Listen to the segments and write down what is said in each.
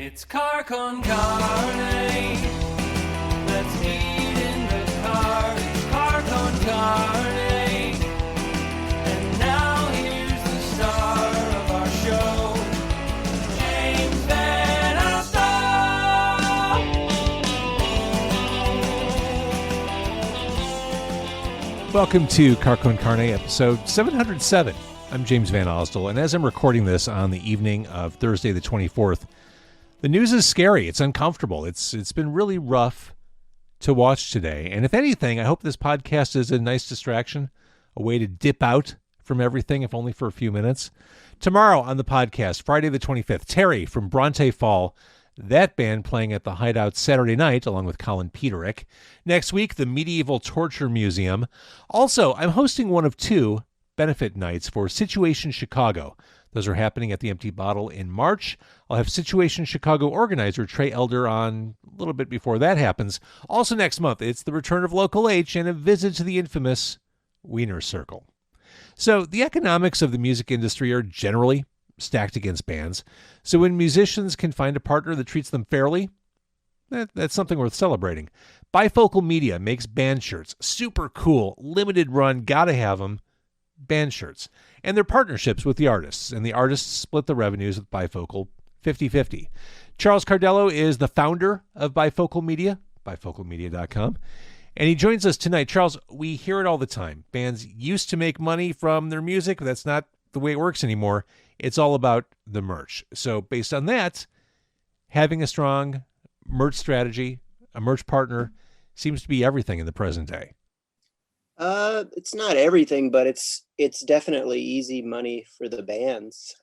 It's car con carne. Let's eat in the car. It's car con carne. And now here's the star of our show, James Van Alstyl. Welcome to Car Con Carne, episode 707. I'm James Van Alstyl, and as I'm recording this on the evening of Thursday the 24th, the news is scary. It's uncomfortable. It's been really rough to watch today. And if anything, I hope this podcast is a nice distraction, a way to dip out from everything, if only for a few minutes. Tomorrow on the podcast, Friday the 25th, Terry from Bronte Fall, that band playing at the Hideout Saturday night, along with Colin Peterick. Next week, the Medieval Torture Museum. Also, I'm hosting one of two benefit nights for Situation Chicago. Those are happening at the Empty Bottle in March. I'll have Situation Chicago organizer Trey Elder on a little bit before that happens. Also next month, it's the return of Local H and a visit to the infamous Wiener Circle. So the economics of the music industry are generally stacked against bands. So when musicians can find a partner that treats them fairly, that's something worth celebrating. Bifocal Media makes band shirts. Super cool, limited run, gotta have them. Band shirts. And their partnerships with the artists. And the artists split the revenues with Bifocal 50-50. Charles Cardello is the founder of Bifocal Media, bifocalmedia.com. And he joins us tonight. Charles, we hear it all the time. Bands used to make money from their music. That's not the way it works anymore. It's all about the merch. So based on that, having a strong merch strategy, a merch partner, seems to be everything in the present day. It's not everything, but it's definitely easy money for the bands.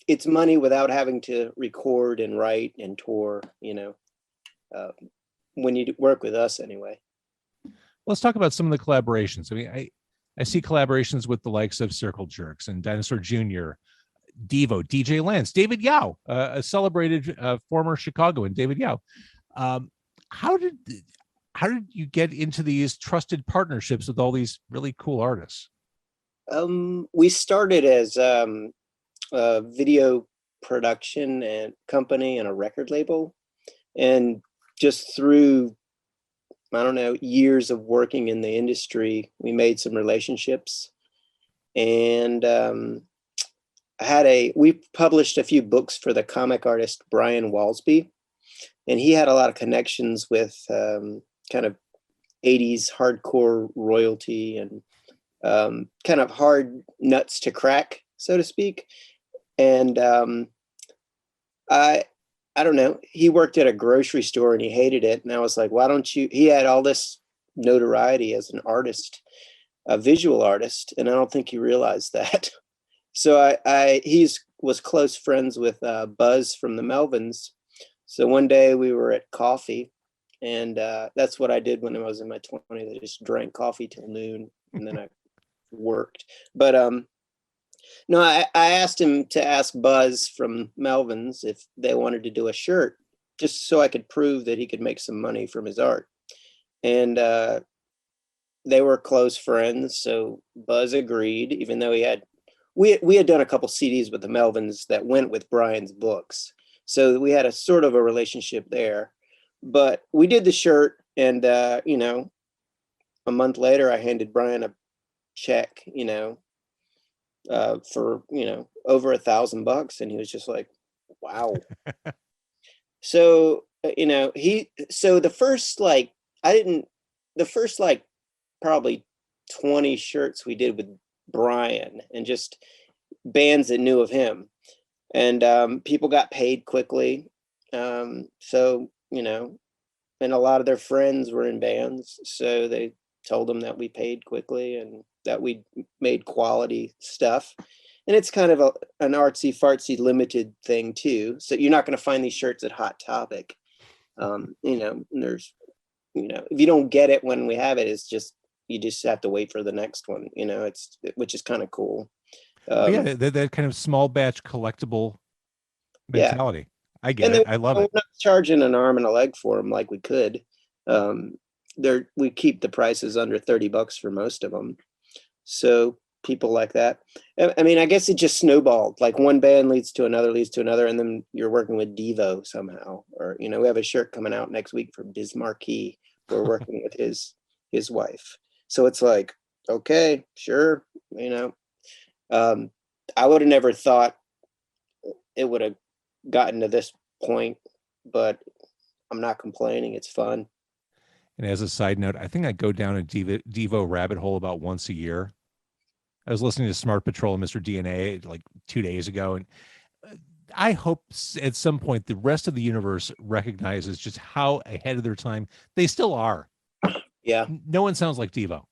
It's money without having to record and write and tour, when you work with us anyway. Let's talk about some of the collaborations. I mean, I see collaborations with the likes of Circle Jerks and Dinosaur Jr., Devo, DJ Lance, David Yao, a celebrated former Chicagoan, David Yao. How did you get into these trusted partnerships with all these really cool artists? We started as a video production and company and a record label, and just through, I don't know, years of working in the industry, we made some relationships, and we published a few books for the comic artist Brian Walsby. And he had a lot of connections with kind of 80s hardcore royalty and kind of hard nuts to crack, so to speak. And I don't know, he worked at a grocery store and he hated it. And I was like, why don't you, he had all this notoriety as an artist, a visual artist. And I don't think he realized that. So he was close friends with Buzz from the Melvins. So one day we were at coffee, and that's what I did when I was in my 20s. I just drank coffee till noon, and then I worked. But no, I asked him to ask Buzz from Melvins if they wanted to do a shirt, just so I could prove that he could make some money from his art. And they were close friends, so Buzz agreed, even though we had done a couple CDs with the Melvins that went with Brian's books. So we had a sort of a relationship there, but we did the shirt, and a month later I handed Brian a check, for over $1,000, and he was just like, "Wow." So the first probably 20 shirts we did with Brian, and just bands that knew of him. And people got paid quickly. And a lot of their friends were in bands. So they told them that we paid quickly and that we made quality stuff. And it's kind of an artsy fartsy limited thing too. So you're not going to find these shirts at Hot Topic. There's, if you don't get it when we have it, you just have to wait for the next one, which is kind of cool. That kind of small batch collectible mentality. Yeah. I get it. I love it. We're not charging an arm and a leg for them like we could. We keep the prices under $30 for most of them. So people like that. I mean, I guess it just snowballed. Like one band leads to another, and then you're working with Devo somehow. Or, you know, we have a shirt coming out next week for Biz Markie. We're working with his wife. So it's like, okay, sure, you know. I would have never thought it would have gotten to this point, but I'm not complaining. It's fun. And as a side note, I think I go down a Devo rabbit hole about once a year. I was listening to Smart Patrol and Mr. DNA like 2 days ago, and I hope at some point the rest of the universe recognizes just how ahead of their time they still are. Yeah. No one sounds like Devo.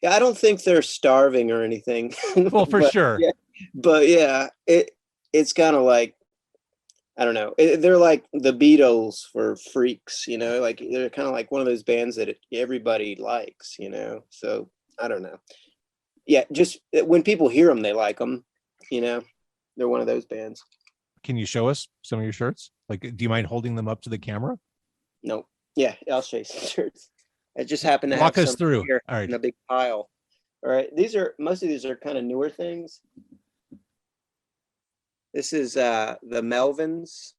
Yeah, I don't think they're starving or anything. Well, for sure. Yeah, but yeah, it's kind of like, I don't know. They're like the Beatles for freaks, you know, like they're kind of like one of those bands that everybody likes, you know. So I don't know. Yeah, just when people hear them, they like them, you know. They're one of those bands. Can you show us some of your shirts? Like, do you mind holding them up to the camera? No. Yeah, I'll show you some shirts. I just happen to walk have us some through. here All right, in a big pile. All right, most of these are kind of newer things. This is the Melvins.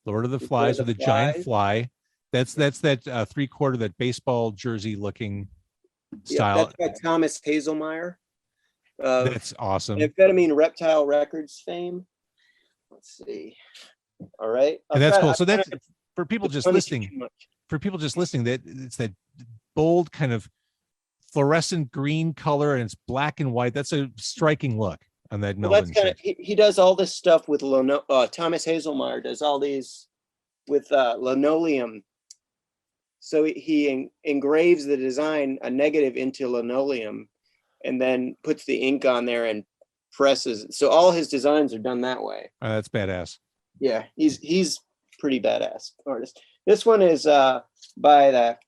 Lord of the Flies with a giant fly. That's that 3/4 that baseball jersey looking style. Yeah, that's by Thomas Hazelmeyer. That's awesome. Amphetamine Reptile Records fame. Let's see. All right. And that's cool. So that's for people just listening. For people just listening, that it's that bold kind of fluorescent green color, and it's black and white. That's a striking look on that Melvin. He does all this stuff with Thomas Hazelmeyer does all these with linoleum. So he engraves the design, a negative, into linoleum, and then puts the ink on there and presses. So all his designs are done that way. Oh, that's badass. Yeah, he's pretty badass artist. This one is by the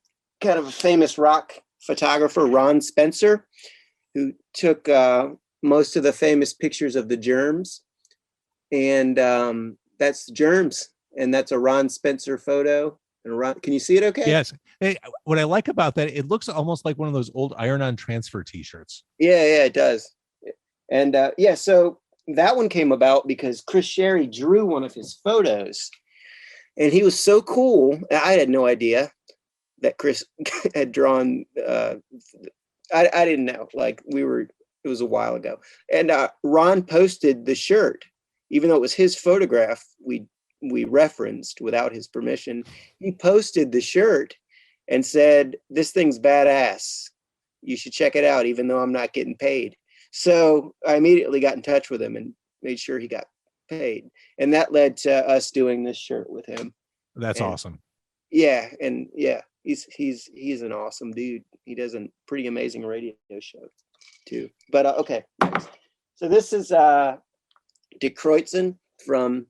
kind of a famous rock photographer, Ron Spencer, who took most of the famous pictures of the Germs. And that's Germs. And that's a Ron Spencer photo. And Ron, can you see it okay? Yes. Hey, what I like about that, it looks almost like one of those old iron-on transfer t-shirts. Yeah, it does. And so that one came about because Chris Sherry drew one of his photos. And he was so cool. I had no idea that Chris had drawn. I didn't know. Like it was a while ago. And Ron posted the shirt, even though it was his photograph. We referenced without his permission. He posted the shirt and said, "This thing's badass. You should check it out, even though I'm not getting paid." So I immediately got in touch with him and made sure he got paid, and that led to us doing this shirt with him. That's awesome. Yeah, and yeah, he's an awesome dude. He does a pretty amazing radio show too. But okay, so this is De Kreutzen from,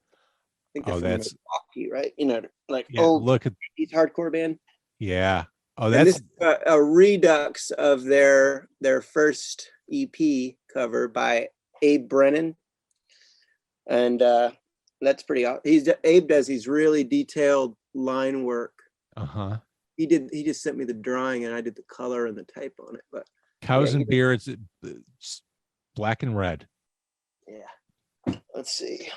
I think they're from Milwaukee, right? You know, like look at these hardcore band. Yeah. Oh, And that's this, a redux of their first EP cover by Abe Brennan. And that's pretty awesome. Abe does these really detailed line work. He just sent me the drawing and I did the color and the type on it. But Cows and Beer, it's black and red. Yeah. Let's see.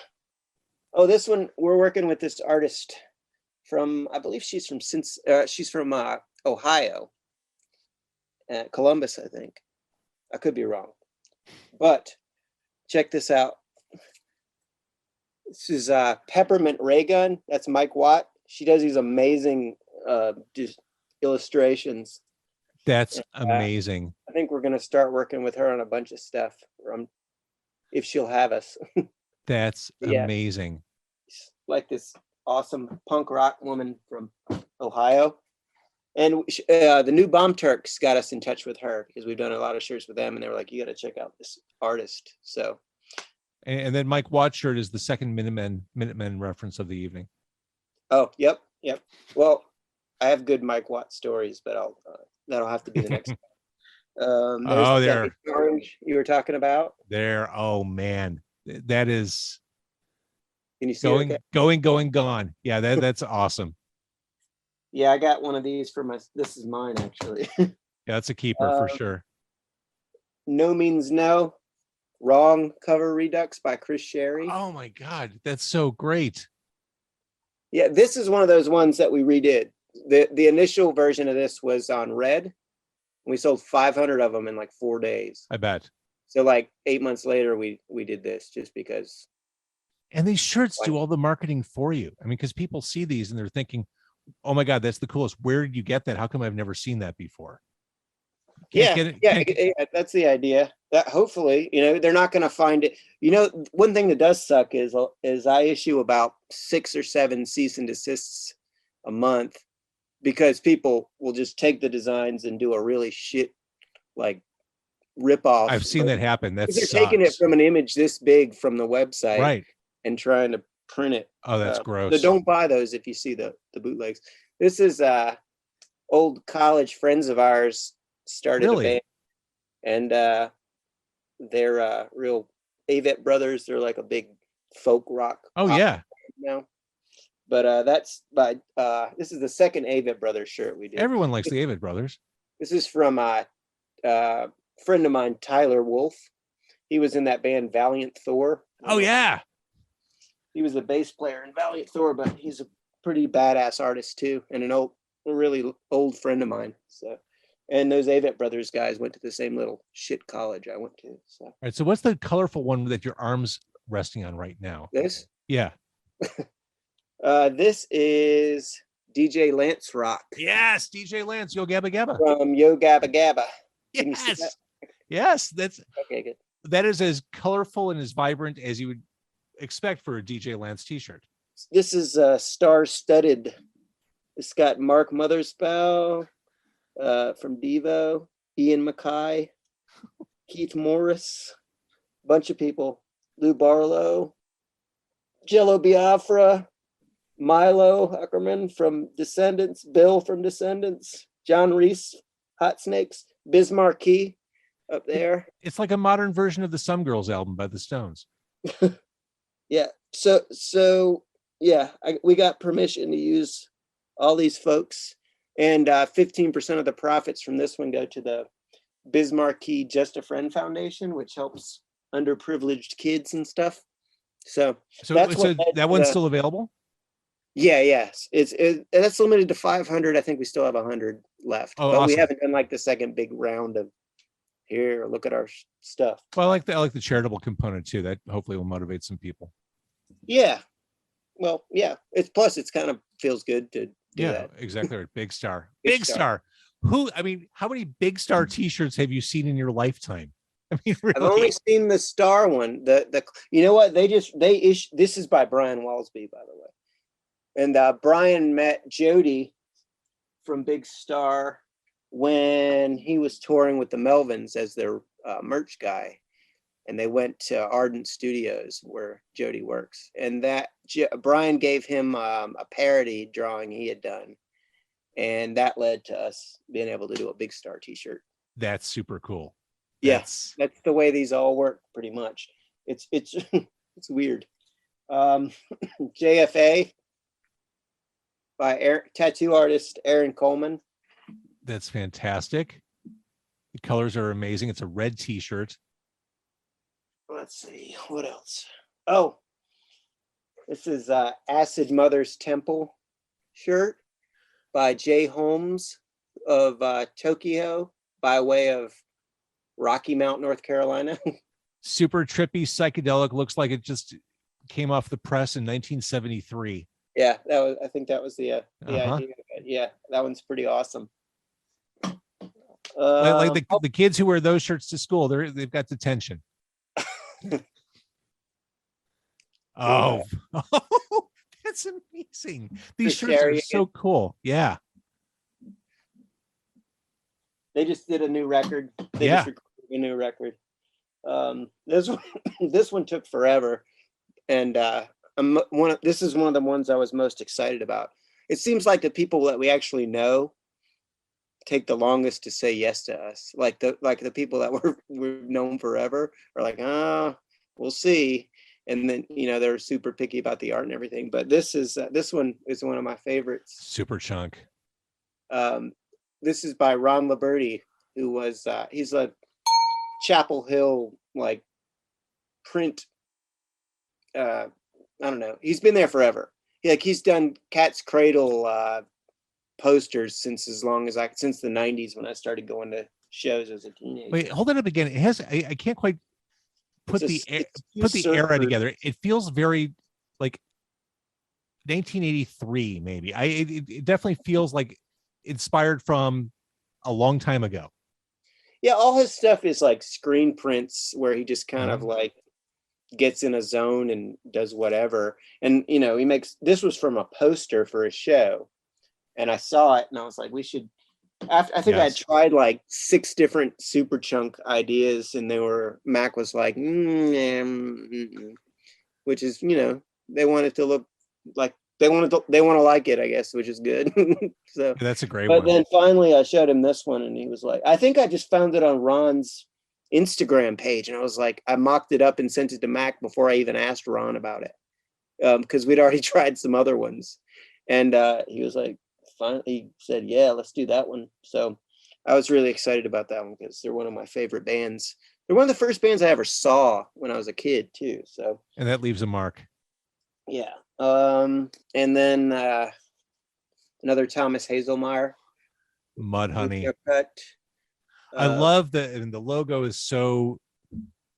Oh, this one, we're working with this artist from, I believe she's from Ohio, Columbus, I think. I could be wrong, but check this out. This is Peppermint Ray Gun. That's Mike Watt. She does these amazing just illustrations. That's amazing. I think we're going to start working with her on a bunch of stuff if she'll have us. That's amazing. Like this awesome punk rock woman from Ohio. And the New Bomb Turks got us in touch with her because we've done a lot of shirts with them, and they were like, "You got to check out this artist." So, and then Mike Watt's shirt is the second Minutemen reference of the evening. Oh, yep. Well, I have good Mike Watt stories, but that'll have to be the next one. There. Orange you were talking about. There. Oh man, that is. Can you see going gone? Yeah, that's awesome. Yeah, I got one of these this is mine actually. Yeah, that's a keeper for sure. No Means No, Wrong Cover Redux by Chris Sherry. Oh my God, that's so great. Yeah, this is one of those ones that we redid. The initial version of this was on red. We sold 500 of them in like 4 days. I bet. So like 8 months later, we did this just because. And these shirts do all the marketing for you. I mean, because people see these and they're thinking, oh my God, that's the coolest. Where did you get that? How come I've never seen that before? Yeah, that's the idea. That hopefully, they're not going to find it. One thing that does suck is I issue about 6 or 7 cease and desists a month because people will just take the designs and do a really shit like rip off. I've seen that happen. They're taking it from an image this big from the website, right, and trying to print it. Oh, that's gross. So don't buy those if you see the bootlegs. This is old college friends of ours started a band, and they're real Avett Brothers. They're like a big folk rock. Oh yeah. Now, but that's by this is the second Avett Brothers shirt we did. Everyone likes the Avett Brothers. This is from a friend of mine, Tyler Wolf. He was in that band Valiant Thor. Oh yeah. He was the bass player in Valiant Thor, but he's a pretty badass artist too, and a really old friend of mine. So, and those Avett Brothers guys went to the same little shit college I went to. So, all right. So, what's the colorful one that your arm's resting on right now? This? Yeah. This is DJ Lance Rock. Yes, DJ Lance, Yo Gabba Gabba. From Yo Gabba Gabba. Can you see that? Yes, that's okay. Good. That is as colorful and as vibrant as you would expect for a DJ Lance t-shirt. This is star-studded. It's got Mark Mothersbaugh from Devo, Ian Mackay, Keith Morris, bunch of people, Lou Barlow, Jello Biafra, Milo Ackerman from Descendants, Bill from Descendants, John Reese, Hot Snakes, Biz Markie up there. It's like a modern version of the Some Girls album by the Stones. Yeah. So yeah, we got permission to use all these folks, and 15% of the profits from this one go to the Biz Markie Just a Friend Foundation, which helps underprivileged kids and stuff. So that one's still available. Yeah, yes, that's limited to 500. I think we still have 100 left, but awesome. We haven't done like the second big round of here. Look at our stuff. Well, I like the charitable component too. That hopefully will motivate some people. Yeah. Well, yeah. It's kind of feels good to do that. Exactly right. Big Star. Big Star. How many Big Star t-shirts have you seen in your lifetime? I mean, really? I've only seen the Star one. The you know what? They issue. This is by Brian Walsby, by the way. And Brian met Jody from Big Star when he was touring with the Melvins as their merch guy. And they went to Ardent Studios where Jody works. And Brian gave him a parody drawing he had done. And that led to us being able to do a Big Star t-shirt. That's super cool. Yes, that's the way these all work pretty much. It's it's weird. JFA by tattoo artist Aaron Coleman. That's fantastic. The colors are amazing. It's a red t-shirt. Let's see what else. Oh, this is Acid Mother's Temple shirt by Jay Holmes of Tokyo by way of Rocky Mount, North Carolina. Super trippy, psychedelic. Looks like it just came off the press in 1973. Yeah, I think that was the idea. Yeah, that one's pretty awesome. Like the kids who wear those shirts to school, they've got detention. Oh, that's amazing. These shirts are so cool. Yeah. They just did a new record. They just recorded a new record. This one took forever. And this is one of the ones I was most excited about. It seems like the people that we actually know take the longest to say yes to us. Like the people that we've known forever are like, we'll see. And then, they're super picky about the art and everything. But this one is one of my favorites. Superchunk. This is by Ron Liberty, who was he's a Chapel Hill, like print. I don't know. He's been there forever. He's done Cat's Cradle posters since the '90s when I started going to shows as a teenager. Wait, hold that up again. It has. I can't quite put the era together. It feels very like 1983, maybe. It definitely feels like inspired from a long time ago. Yeah, all his stuff is like screen prints where he just kind of like gets in a zone and does whatever. And he makes, this was from a poster for a show, and I saw it and I was like, we should. I think I had tried like 6 different Superchunk ideas, and Mac was like, which is, they want it to look like they want to like it, I guess, which is good. So that's a great one. But then finally I showed him this one, and he was like, I think I just found it on Ron's Instagram page, and I was like, I mocked it up and sent it to Mac before I even asked Ron about it, because we'd already tried some other ones, and he was like, fine. He said, yeah, let's do that one. So I was really excited about that one because they're one of my favorite bands. They're one of the first bands I ever saw when I was a kid too. So, and that leaves a mark. Yeah. And then another Thomas Hazelmeyer, Mudhoney. I love the logo is so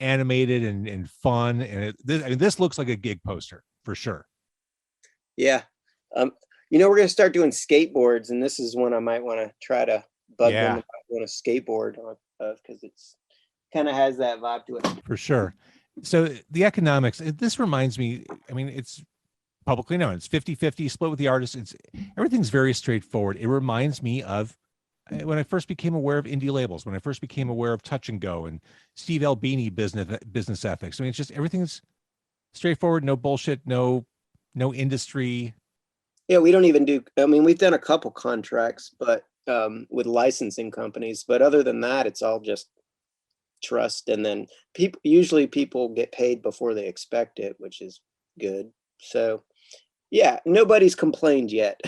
animated and fun, and this looks like a gig poster for sure. Yeah. We're going to start doing skateboards, and this is one I might want to try to bug them about doing a skateboard because it's kind of has that vibe to it. For sure. So the economics, this reminds me, it's publicly known. It's 50-50 split with the artist. Everything's very straightforward. It reminds me of when I first became aware of indie labels, when I first became aware of Touch and Go and Steve Albini business ethics. It's just everything's straightforward, no bullshit, no industry. Yeah, we don't even do, we've done a couple contracts, but with licensing companies, but other than that, it's all just trust. And then usually people get paid before they expect it, which is good. So yeah, nobody's complained yet.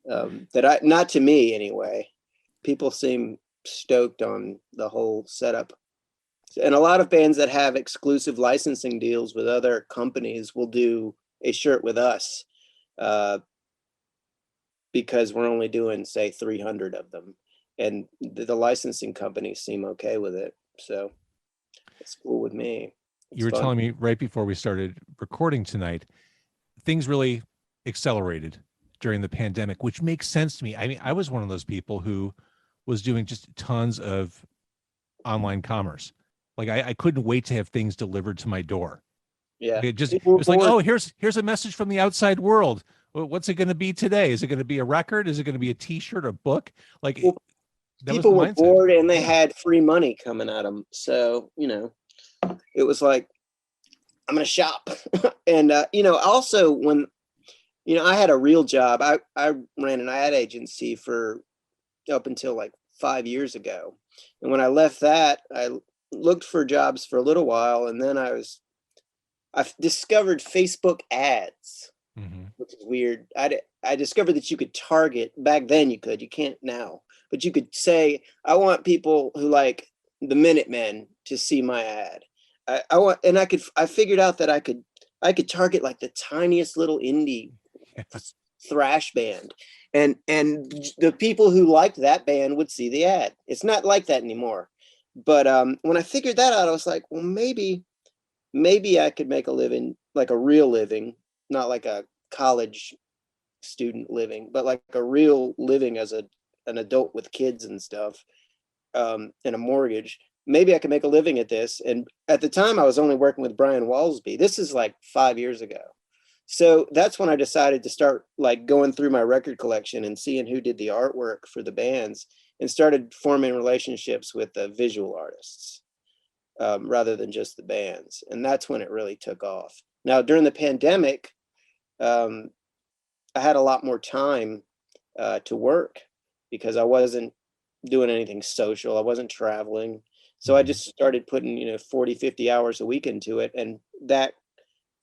Not to me anyway. People seem stoked on the whole setup. And a lot of bands that have exclusive licensing deals with other companies will do a shirt with us. Because we're only doing, say, 300 of them, and the licensing companies seem okay with it, so it's cool with me. You were telling me right before we started recording tonight, things really accelerated during the pandemic, which makes sense to me. I was one of those people who was doing just tons of online commerce. Like I couldn't wait to have things delivered to my door. Yeah, it was like, oh, here's a message from the outside world. What's it going to be today? Is it going to be a record? Is it going to be a T-shirt, a book? Like, people were bored and they had free money coming at them. So, it was like, I'm going to shop. And, also when, I had a real job, I ran an ad agency for up until like 5 years ago. And when I left that, I looked for jobs for a little while. And then I discovered Facebook ads. Mm-hmm. Which is weird. I discovered that you could target, back then you can't now, but you could say, I want people who like the Minutemen to see my ad. I figured out that I could target like the tiniest little indie thrash band, and the people who liked that band would see the ad. It's not like that anymore. But when I figured that out, I was like, well, maybe I could make a living, like a real living, not like a college student living, but like a real living as an adult with kids and stuff, and a mortgage. Maybe I could make a living at this. And at the time I was only working with Brian Walsby. This is like 5 years ago. So that's when I decided to start like going through my record collection and seeing who did the artwork for the bands, and started forming relationships with the visual artists, rather than just the bands. And that's when it really took off. Now, during the pandemic, I had a lot more time to work because I wasn't doing anything social. I wasn't traveling. So I just started putting, 40, 50 hours a week into it. And that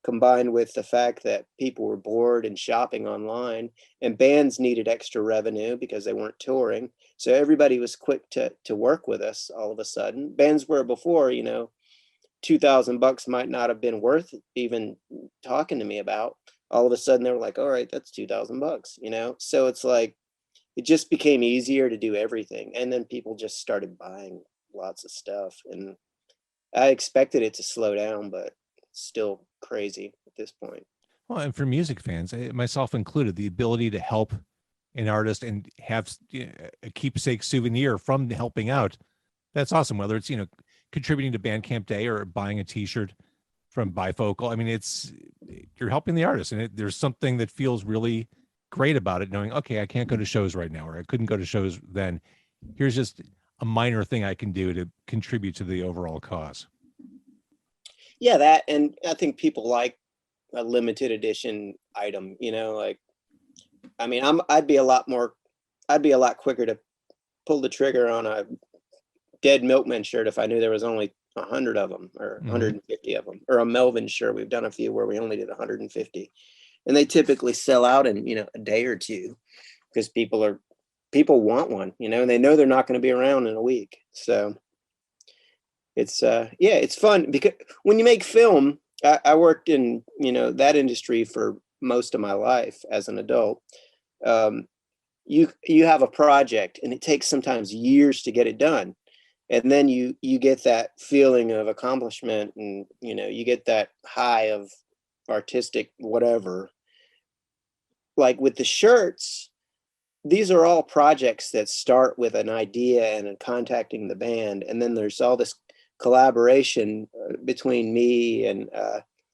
combined with the fact that people were bored and shopping online, and bands needed extra revenue because they weren't touring. So everybody was quick to work with us all of a sudden. Bands were before, $2,000 might not have been worth even talking to me about. All of a sudden they were like, all right, that's $2,000, So it's like, it just became easier to do everything. And then people just started buying lots of stuff. And I expected it to slow down, but it's still crazy at this point. Well, and for music fans, myself included, the ability to help an artist and have a keepsake souvenir from helping out, that's awesome. Whether it's, contributing to Bandcamp Day or buying a t-shirt from Bifocal. I mean, you're helping the artist, and there's something that feels really great about it, knowing, okay, I can't go to shows right now, or I couldn't go to shows then. Here's just a minor thing I can do to contribute to the overall cause. Yeah, that, and I think people like a limited edition item, I'd be a lot quicker to pull the trigger on a Dead Milkman shirt if I knew there was only 100 of them or 150 of them, or a Melvins shirt. We've done a few where we only did 150, and they typically sell out in a day or two, because people want one, and they know they're not going to be around in a week. So it's it's fun, because when you make film, I worked in that industry for most of my life as an adult. You have a project, and it takes sometimes years to get it done. And then you get that feeling of accomplishment, and you get that high of artistic whatever. Like with the shirts, these are all projects that start with an idea and contacting the band, and then there's all this collaboration between me and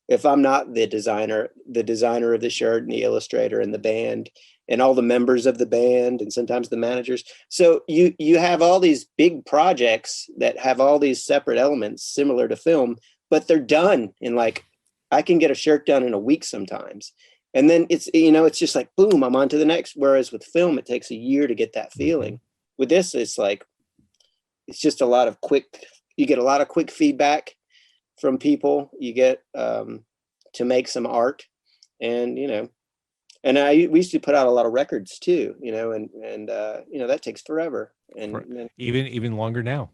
if I'm not the designer of the shirt and the illustrator and the band and all the members of the band and sometimes the managers. So you have all these big projects that have all these separate elements similar to film, but they're done in, like, I can get a shirt done in a week sometimes. And then it's just like, boom, I'm on to the next. Whereas with film, it takes a year to get that feeling. With this, it's like, it's just you get a lot of quick feedback from people. You get to make some art, and we used to put out a lot of records too, and that takes forever, and even longer now.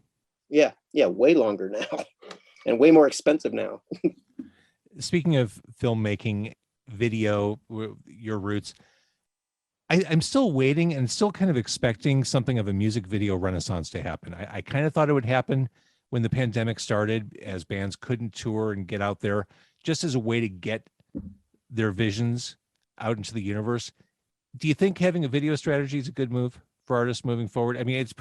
Yeah, way longer now, and way more expensive now. Speaking of filmmaking, video, your roots, I'm still waiting and still kind of expecting something of a music video renaissance to happen. I kind of thought it would happen when the pandemic started, as bands couldn't tour and get out there, just as a way to get their visions out into the universe. Do you think having a video strategy is a good move for artists moving forward? I mean, it's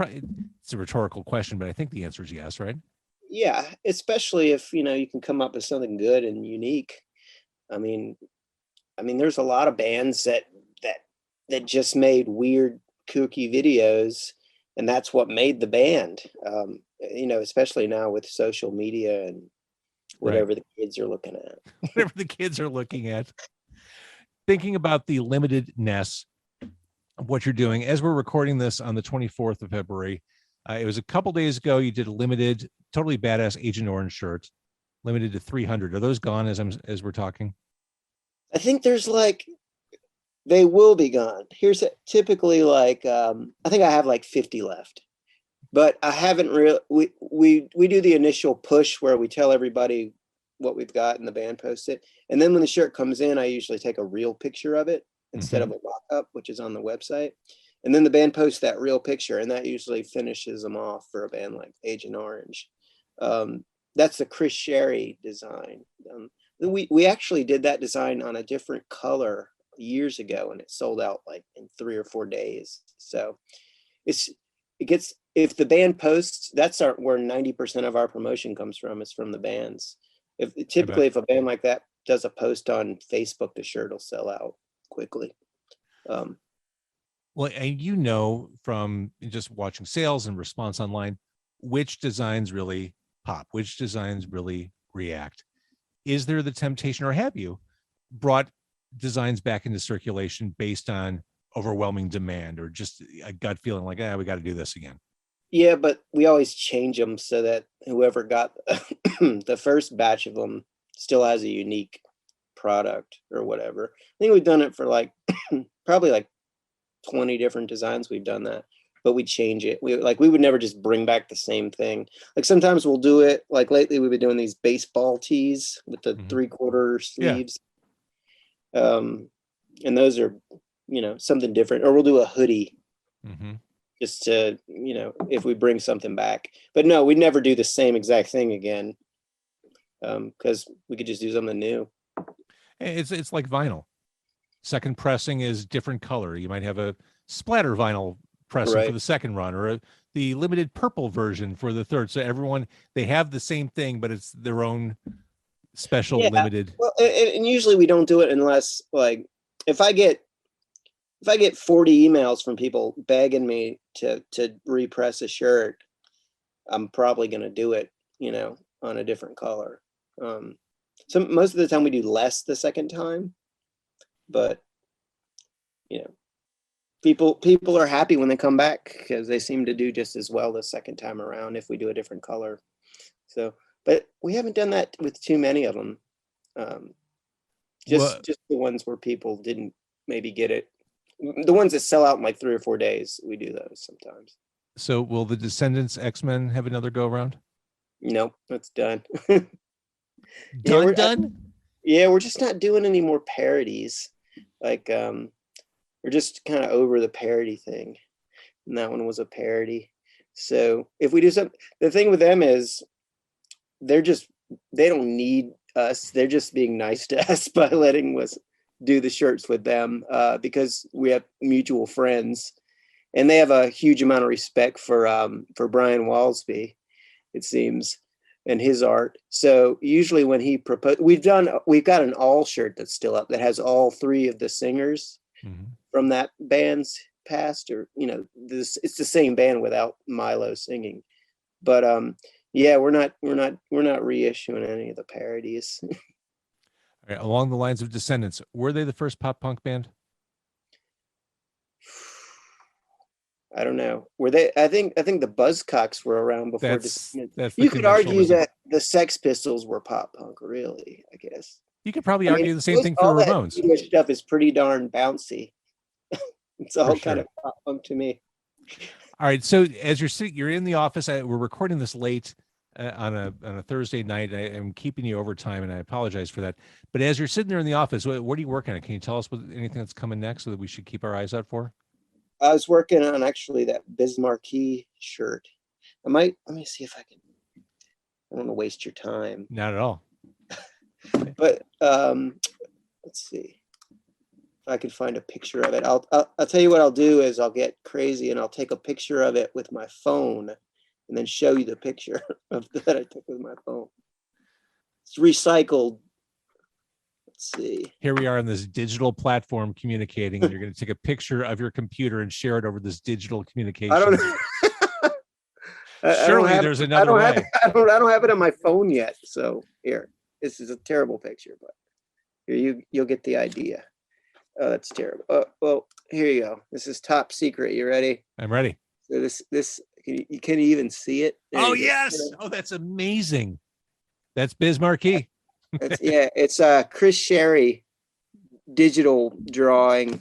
a rhetorical question, but I think the answer is yes, right? Yeah, especially if you can come up with something good and unique. I mean, there's a lot of bands that just made weird, kooky videos, and that's what made the band. Especially now with social media and whatever the kids are looking at. Whatever the kids are looking at. Thinking about the limitedness of what you're doing, as we're recording this on the 24th of February, it was a couple days ago, you did a limited, totally badass Agent Orange shirt, limited to 300. Are those gone as we're talking? I think there's they will be gone. Here's typically I think I have 50 left, but I haven't really, we do the initial push where we tell everybody what we've got and the band posts it. And then when the shirt comes in, I usually take a real picture of it instead of a mock-up, which is on the website. And then the band posts that real picture, and that usually finishes them off for a band like Agent Orange. That's the Chris Sherry design. We actually did that design on a different color years ago, and it sold out in 3 or 4 days. So if the band posts, that's where 90% of our promotion comes from, is from the bands. If a band like that does a post on Facebook, the shirt will sell out quickly. Well, and from just watching sales and response online, which designs really pop, which designs really react. Is there the temptation, or have you brought designs back into circulation based on overwhelming demand, or just a gut feeling we got to do this again? Yeah, but we always change them so that whoever got the first batch of them still has a unique product or whatever. I think we've done it for like probably like 20 different designs. We've done that, but we change it. We would never just bring back the same thing. Like sometimes we'll do it. Like lately we've been doing these baseball tees with the 3/4 sleeves. And those are, something different. Or we'll do a hoodie just to, if we bring something back. But no, we'd never do the same exact thing again, because we could just do something new. It's like vinyl. Second pressing is different color. You might have a splatter vinyl pressing for the second run, or the limited purple version for the third. So everyone, they have the same thing, but it's their own special limited. Well, and usually we don't do it unless, like, if I get 40 emails from people begging me to repress a shirt, I'm probably going to do it, on a different color. So most of the time we do less the second time, but people are happy when they come back because they seem to do just as well the second time around if we do a different color. So, but we haven't done that with too many of them. Just the ones where people didn't maybe get it. The ones that sell out in like 3 or 4 days, we do those sometimes. So will the Descendants X-Men have another go around? Nope, that's done. Done? We're just not doing any more parodies. Like, we're just kind of over the parody thing. And that one was a parody. So if we do something, the thing with them is they don't need us. They're just being nice to us by letting us do the shirts with them, because we have mutual friends, and they have a huge amount of respect for Brian Walsby, it seems, and his art. So usually when he proposed, we've got an all shirt that's still up that has all 3 of the singers from that band's past, or it's the same band without Milo singing. But we're not reissuing any of the parodies. All right, along the lines of Descendants, were they the first pop punk band? I don't know. Were they? I think the Buzzcocks were around before. You could argue that the Sex Pistols were pop punk, really. I guess you could probably argue the same thing for the Ramones. English stuff is pretty darn bouncy. It's all kind of pop punk to me. All right. So as you're in the office. We're recording this late on a Thursday night. I am keeping you over time, and I apologize for that. But as you're sitting there in the office, what are you working on? Can you tell us anything that's coming next, so that we should keep our eyes out for? I was working on actually that Biz Markie shirt. Let me see if I can. I don't want to waste your time. Not at all. But let's see if I can find a picture of it. I'll tell you what I'll do is I'll get crazy and I'll take a picture of it with my phone and then show you the picture that I took with my phone. It's recycled. Let's see. Here we are on this digital platform communicating, and you're going to take a picture of your computer and share it over this digital communication. I don't know. Surely there's another way. I don't have it on my phone yet. So here, this is a terrible picture, but here you'll get the idea. Oh, that's terrible. Well, here you go. This is top secret. You ready? I'm ready. So this can you even see it? Oh yes. Oh, that's amazing. That's Biz Markie. It's Chris Sherry digital drawing,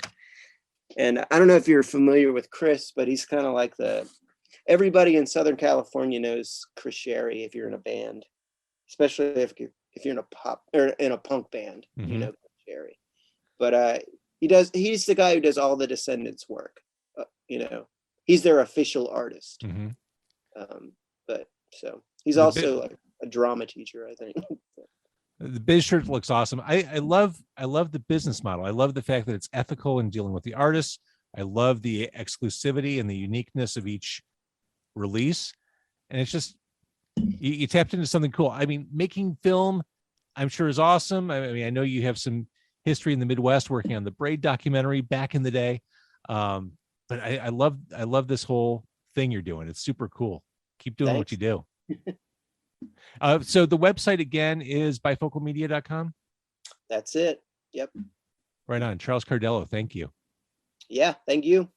and I don't know if you're familiar with Chris, but he's kind of like everybody in Southern California knows Chris Sherry if you're in a band, especially if you're in a pop or in a punk band, you know Chris Sherry. But he's the guy who does all the Descendants work. He's their official artist. But so he's also like a drama teacher, I think. The Biz shirt looks awesome. I love the business model. I love the fact that it's ethical in dealing with the artists. I love the exclusivity and the uniqueness of each release. And it's just, you tapped into something cool. I mean, making film, I'm sure, is awesome. I mean, I know you have some history in the Midwest working on the Braid documentary back in the day. But I love this whole thing you're doing. It's super cool. Keep doing what you do. So the website again is bifocalmedia.com. That's it. Yep. Right on. Charles Cardello, thank you. Yeah, thank you.